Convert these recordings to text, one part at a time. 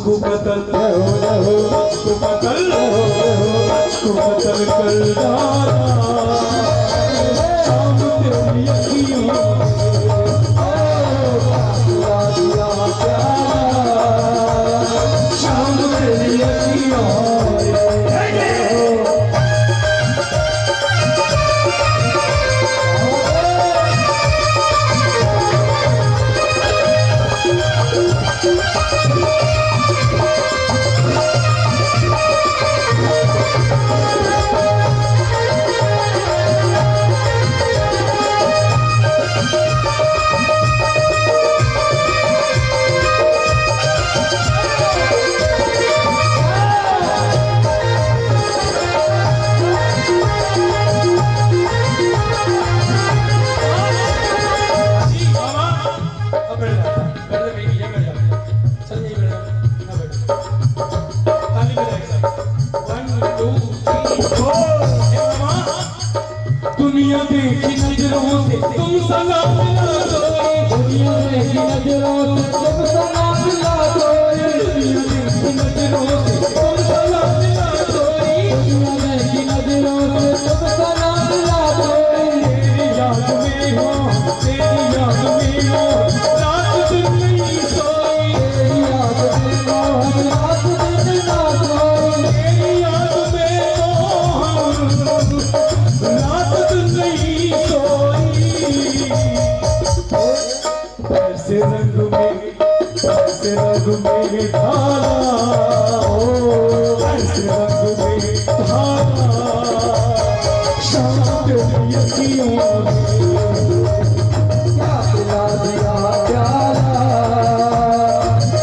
मुझको कतल मुझको कतल मुझको कतल कर डाला शाम तेरी अखियों शाम तेरी अखियों दुनिया देखी नजरों से तुम सलाम मिला दो दुनिया देखी नजरों से तुम सलाम मिला दो दुनिया देखी नजरों से तुम सलाम मिला दो दुनिया देखी नजरों से तुम सलाम मिला दो तेरी याद में हो रात दिन नहीं सोई तेरी याद में हो रात दिन ना सोई तेरी याद में हो रात दिन नहीं सोई ऐसे रंग में ढाला ऐसे रंग में ढाला शाम तेरी अखियों क्या पिला दिया प्याला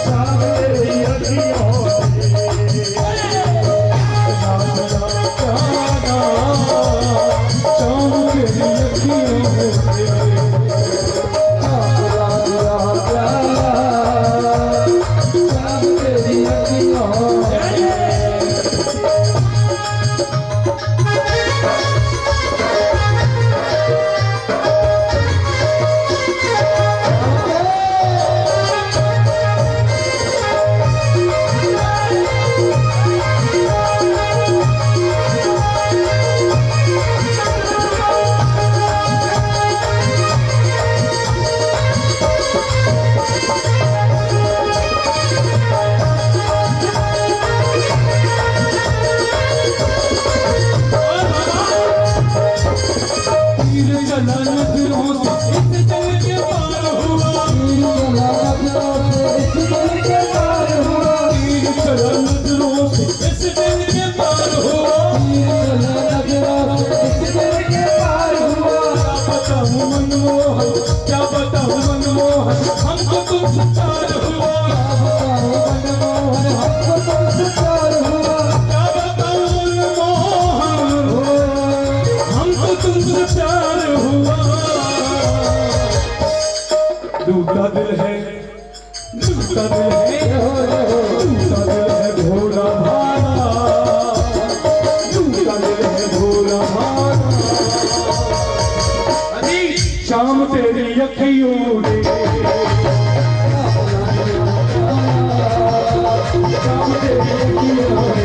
शाम तेरी अखियों टूटा दिल है भोला भाला टूटा दिल है भोला भाला शाम तेरी अखियों ने शाम तेरी अखियों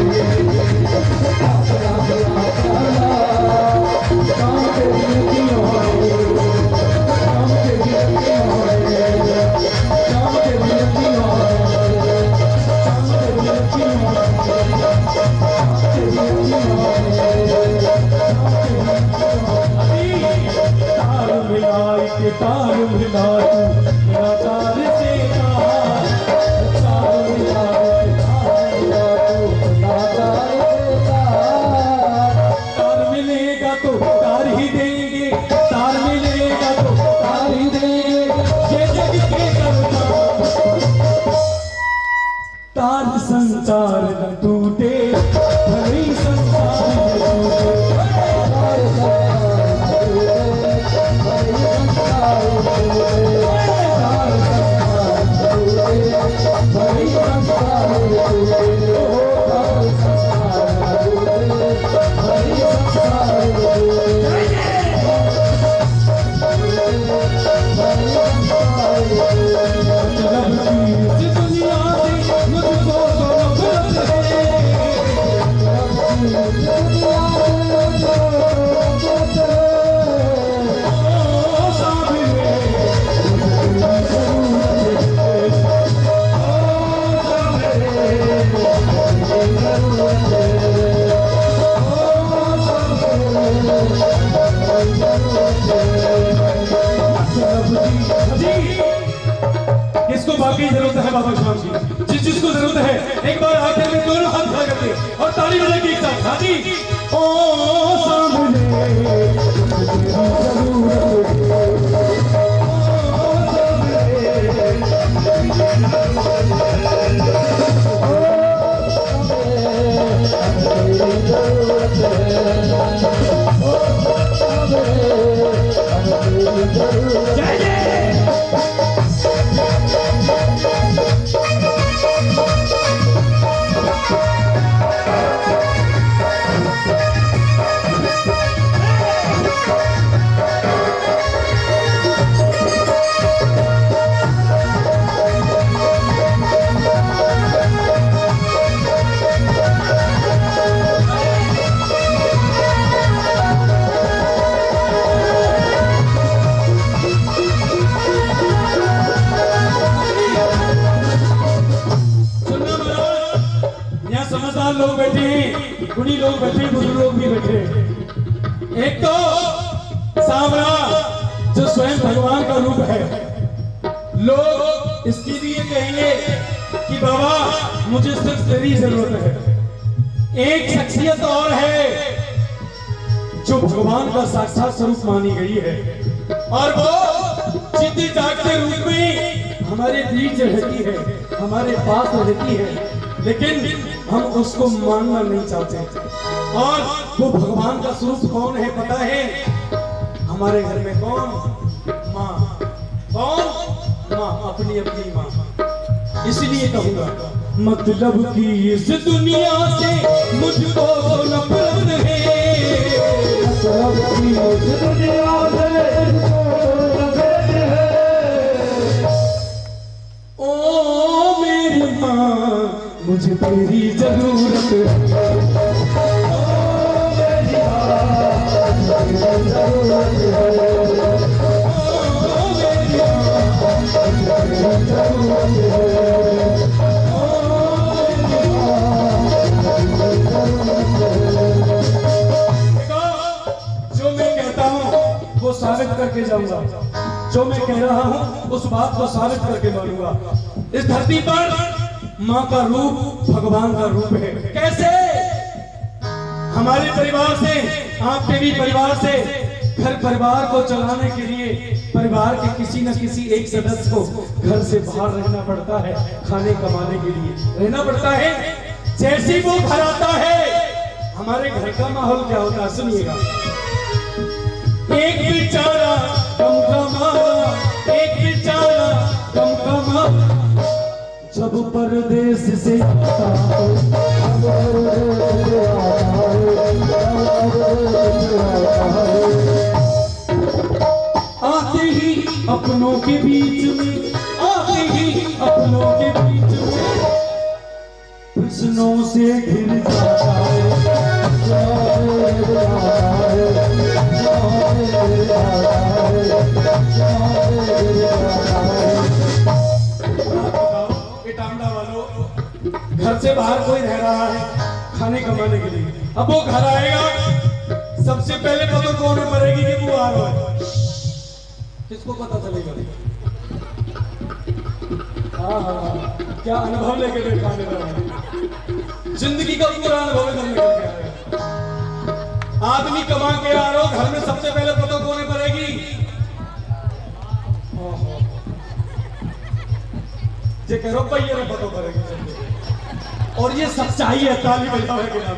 तार मिला तार से तार मिला तार मिलेगा तो तार ही देंगे तार मिलेगा तो तार ही देंगे ये जग के तार संसार न टूटे भले संसार न टूटे वाकई जरूरत है बाबा श्याम की। जिस जिसको जरूरत है एक बार आखिर में दोनों हाथ खड़ा करके और ताली बजा के एक साथ शादी। ओ सामने लोग बैठे हैं, गुणी लोग बैठे, बुजुर्ग लोग भी बैठे। एक तो सांवरा जो स्वयं भगवान का रूप है, लोग इसके लिए कहेंगे कि बाबा मुझे सिर्फ तेरी जरूरत है। एक शख्सियत और है जो भगवान का साक्षात स्वरूप मानी गई है और वो चित्ती जागते रूप में हमारे बीच रहती है, हमारे पास रहती है, लेकिन हम उसको मानना नहीं चाहते। और वो भगवान का स्वरूप कौन है पता है? हमारे घर में कौन? माँ। कौन? माँ, अपनी अपनी माँ। इसलिए कहूंगा मतलब कि इस दुनिया से मुझको नफरत है, मतलब कि इस दुनिया से मुझे तेरी जरूरत है। जो मैं कहता हूँ वो साबित करके जाऊंगा, जो मैं कह रहा हूँ उस बात को साबित करके मानूंगा। इस धरती पर माँ का रूप भगवान का रूप है। कैसे? हमारे परिवार से, आपके भी परिवार से, घर परिवार को चलाने के लिए परिवार के किसी न किसी एक सदस्य को घर से बाहर रहना पड़ता है, खाने कमाने के लिए रहना पड़ता है। जैसे वो घर आता है हमारे घर का माहौल क्या होता है सुनिएगा। एक बेचारा कम कमाना, एक बेचारा कम कमाना, जब परदेश से आते ही अपनों के बीच में, आते ही अपनों के बीच में प्रश्नों से घिर जाता है। घर से बाहर कोई रह रहा है खाने कमाने के लिए, अब वो घर आएगा सबसे पहले पता कौन मरेगी कि वो आ रहा है, किसको पता चलेगा? हाँ, क्या अनुभव लेके देखा मेरा, जिंदगी का पूरा अनुभव इधर निकल के आएगा। आदमी कमा के आ रहा हो, घर में सबसे पहले पता कौन मरेगी? जे करो भैया ने पता करेगी। और ये सच्चाई है, ताली बजाओ के नाम।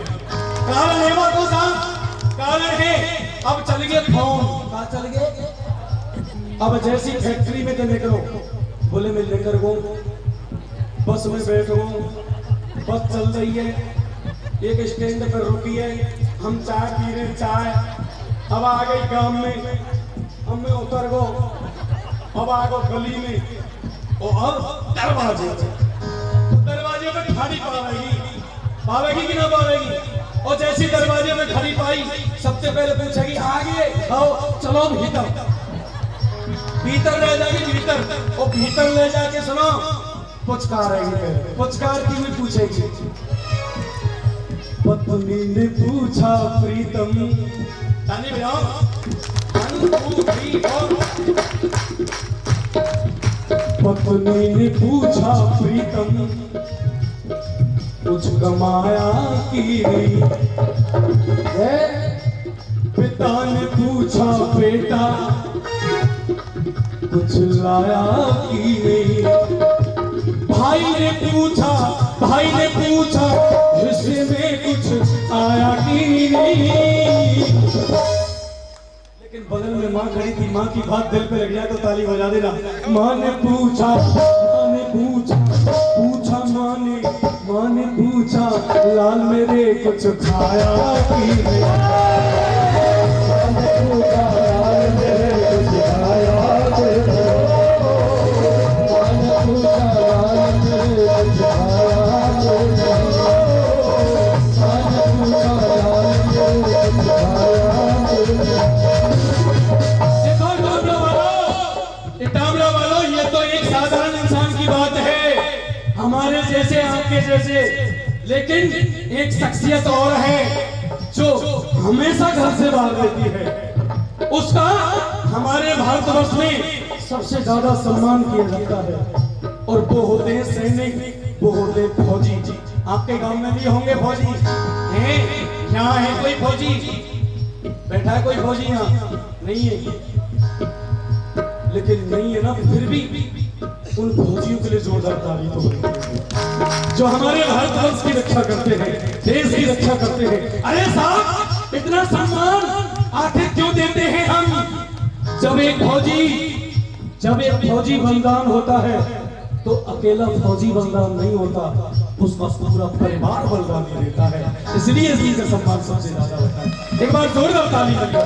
कारण है वो तो साहब, कारण है। अब चल गए फोन, कहाँ चल गए? अब जैसी फैक्ट्री में तो निकलो, बोले मैं लेकर गो, बस में बैठो, बस चल रही है, एक स्टैंड पर रुकी है, हम चाय पी रहे, चाय अब आ गई गांव में, हम में उतर गो, अब आ गो गली में, और दरवाजे पे खड़ी पावेगी कि ना पावेगी? और जैसी दरवाजे में खड़ी पाई, सबसे पहले पूछेगी आगे आओ, चलो भीतर। भीतर ले जाएगी, भीतर, और भीतर ले जाके सुनो पुचकारेगी। पुचकार की भी पूछेगी। पत्नी ने पूछा प्रीतम, ताली बजाओ, 1 2 3 4। पत्नी ने पूछा पूछा प्रीतम कुछ कमाया कि नहीं। पिता ने पूछा बेटा कुछ लाया कि नहीं। भाई ने पूछा हिस्से में कुछ आया कि नहीं। लेकिन बगल में माँ खड़ी थी, माँ की बात दिल पे लग जाए तो ताली बजा देना। माँ ने पूछा माँ ने पूछा लाल मेरे कुछ खाया कि नहीं। माँ ने पूछा लाल मेरे कुछ खाया कि नहीं। माँ ने पूछा लाल मेरे कुछ खाया कि नहीं। माँ ने पूछा लाल मेरे कुछ खाया कि नहीं। टामरा वालों, ये तो एक साधारण इंसान की बात है, हमारे जैसे आपके जैसे, लेकिन एक शख्सियत और है जो हमेशा घर से बाहर रहती है। उसका हमारे भारतवर्ष में सबसे ज्यादा सम्मान किया जाता है और वो होते हैं सैनिक, वो होते हैं फौजी। आपके गांव में भी होंगे फौजी हैं? यहाँ है कोई फौजी? बैठा है कोई फौजी? यहाँ नहीं है, लेकिन नहीं है ना, फिर भी उन फौजियों के लिए जोरदार ताली तो जो हमारे भारतवर्ष की रक्षा करते हैं, देश की रक्षा करते हैं। अरे साहब, इतना सम्मान आखिर क्यों देते हैं हम? जब एक फौजी बलिदान होता है तो अकेला फौजी बलिदान नहीं होता, उसका पूरा परिवार बलिदान देता है, इसलिए इसी का सम्मान सबसे ज्यादा होता है। एक बार जोरदार ताली लगा,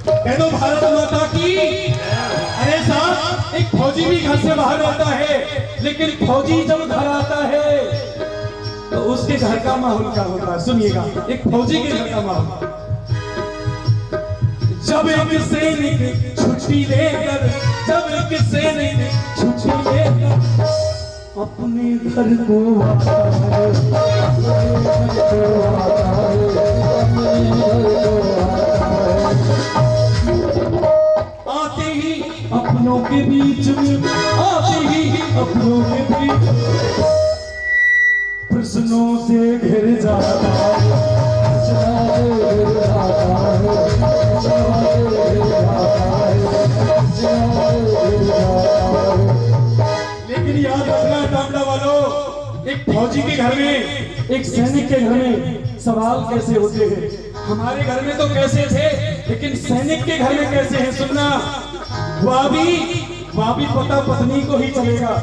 कह दो भारत माता की। अरे साहब, एक फौजी भी घर से बाहर रहता है, लेकिन फौजी जब घर आता है तो उसके घर का माहौल क्या होता है? सुनिएगा, एक फौजी के घर का माहौल। जब एक सैनिक छुट्टी लेकर अपने घर को आता है, आते ही अपनों के बीच में, प्रश्नों से घिर जाता है। लेकिन याद रखना टामड़ा वालों, एक फौजी के घर में, एक सैनिक के घर में सवाल कैसे होते हैं? हमारे घर में तो कैसे थे, लेकिन सैनिक के घर में कैसे हैं? सुनना, वह भी पता पत्नी को ही चलेगा।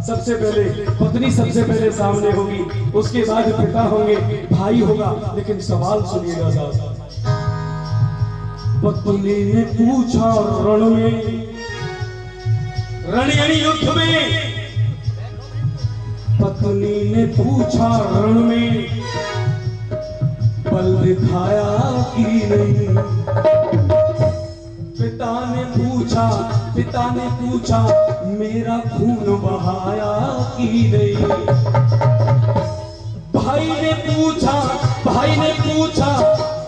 सबसे पहले पत्नी सबसे पहले सामने होगी, उसके बाद पिता होंगे, भाई होगा। लेकिन सवाल सुनिएगा साहब, पत्नी ने पूछा रण यानी युद्ध में, पत्नी ने पूछा रण में बल दिखाया कि नहीं। पिता ने पूछा मेरा खून बहाया कि नहीं। भाई ने पूछा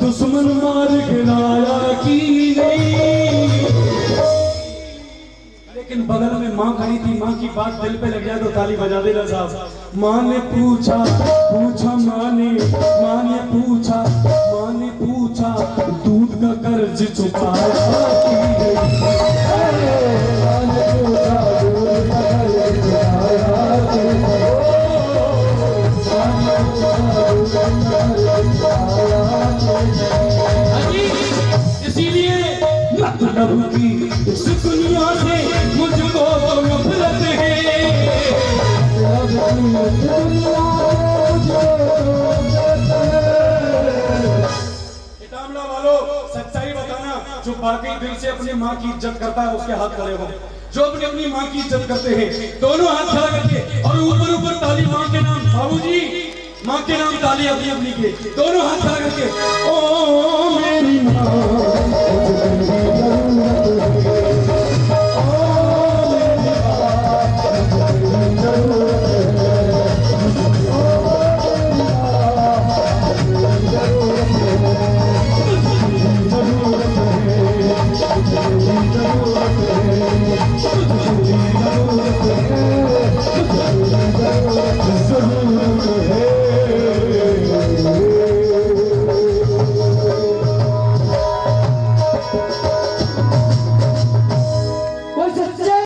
दुश्मन मार गिराया कि नहीं। लेकिन बगल में माँ खड़ी थी, माँ की बात दिल पे लग जाए तो ताली बजा देना साहब। माँ ने पूछा माँ ने पूछा दूध का कर्ज चुकाया कि नहीं। माँ ने पूछा दूध का कर्ज चुकाया कि नहीं। इसीलिए मतलब की इस दुनिया से मुझको नफरत है। टामड़ा वालों, सच्चाई बताना, जो वाकई दिल से अपनी माँ की इज्जत करता है उसके हाथ खड़े हो। जो अपनी माँ की इज्जत करते हैं दोनों हाथ खड़ा करके और ऊपर ताली माँ के नाम, बाबूजी माँ के नाम ताली अपनी के दोनों हाथ खड़ा करके। ओ मेरी माँ